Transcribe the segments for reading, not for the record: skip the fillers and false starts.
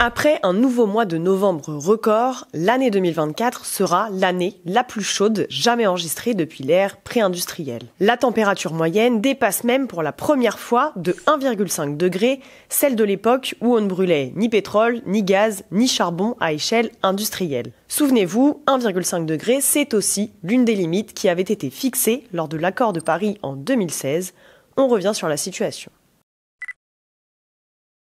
Après un nouveau mois de novembre record, l'année 2024 sera l'année la plus chaude jamais enregistrée depuis l'ère pré-industrielle. La température moyenne dépasse même pour la première fois de 1,5 degré celle de l'époque où on ne brûlait ni pétrole, ni gaz, ni charbon à échelle industrielle. Souvenez-vous, 1,5 degré, c'est aussi l'une des limites qui avait été fixée lors de l'accord de Paris en 2016. On revient sur la situation.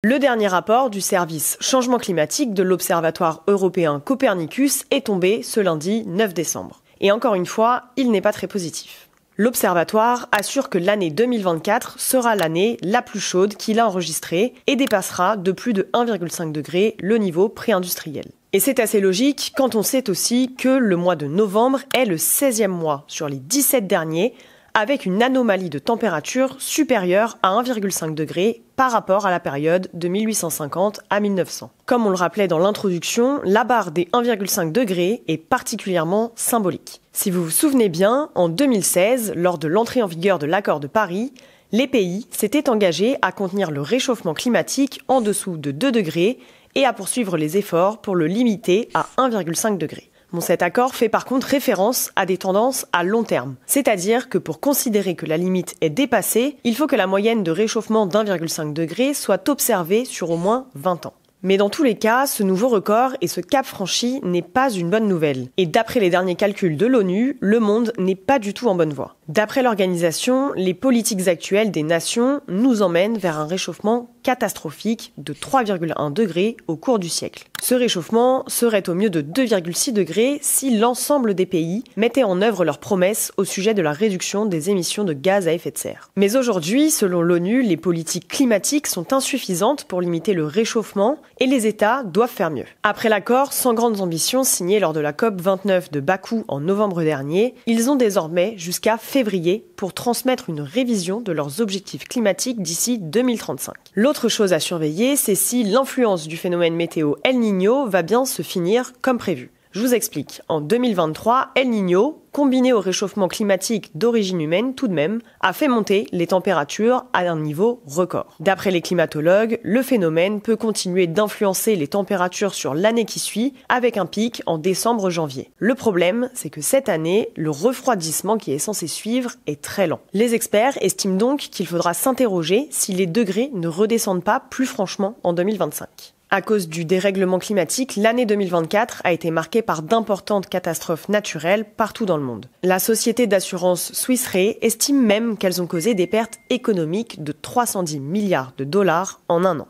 Le dernier rapport du service changement climatique de l'Observatoire européen Copernicus est tombé ce lundi 9 décembre. Et encore une fois, il n'est pas très positif. L'Observatoire assure que l'année 2024 sera l'année la plus chaude qu'il a enregistrée et dépassera de plus de 1,5 degré le niveau pré-industriel. Et c'est assez logique quand on sait aussi que le mois de novembre est le 16e mois sur les 17 derniers, avec une anomalie de température supérieure à 1,5 degré par rapport à la période de 1850 à 1900. Comme on le rappelait dans l'introduction, la barre des 1,5 degrés est particulièrement symbolique. Si vous vous souvenez bien, en 2016, lors de l'entrée en vigueur de l'accord de Paris, les pays s'étaient engagés à contenir le réchauffement climatique en dessous de 2 degrés et à poursuivre les efforts pour le limiter à 1,5 degré. Cet accord fait par contre référence à des tendances à long terme. C'est-à-dire que pour considérer que la limite est dépassée, il faut que la moyenne de réchauffement d'1,5 degré soit observée sur au moins 20 ans. Mais dans tous les cas, ce nouveau record et ce cap franchi n'est pas une bonne nouvelle. Et d'après les derniers calculs de l'ONU, le monde n'est pas du tout en bonne voie. D'après l'organisation, les politiques actuelles des nations nous emmènent vers un réchauffement catastrophique de 3,1 degrés au cours du siècle. Ce réchauffement serait au mieux de 2,6 degrés si l'ensemble des pays mettaient en œuvre leurs promesses au sujet de la réduction des émissions de gaz à effet de serre. Mais aujourd'hui, selon l'ONU, les politiques climatiques sont insuffisantes pour limiter le réchauffement et les États doivent faire mieux. Après l'accord sans grandes ambitions signé lors de la COP29 de Bakou en novembre dernier, ils ont désormais jusqu'à février pour transmettre une révision de leurs objectifs climatiques d'ici 2035. L'autre chose à surveiller, c'est si l'influence du phénomène météo El Niño va bien se finir comme prévu. Je vous explique. En 2023, El Niño, combiné au réchauffement climatique d'origine humaine tout de même, a fait monter les températures à un niveau record. D'après les climatologues, le phénomène peut continuer d'influencer les températures sur l'année qui suit, avec un pic en décembre-janvier. Le problème, c'est que cette année, le refroidissement qui est censé suivre est très lent. Les experts estiment donc qu'il faudra s'interroger si les degrés ne redescendent pas plus franchement en 2025. À cause du dérèglement climatique, l'année 2024 a été marquée par d'importantes catastrophes naturelles partout dans le monde. La société d'assurance Swiss Re estime même qu'elles ont causé des pertes économiques de 310 milliards de dollars en un an.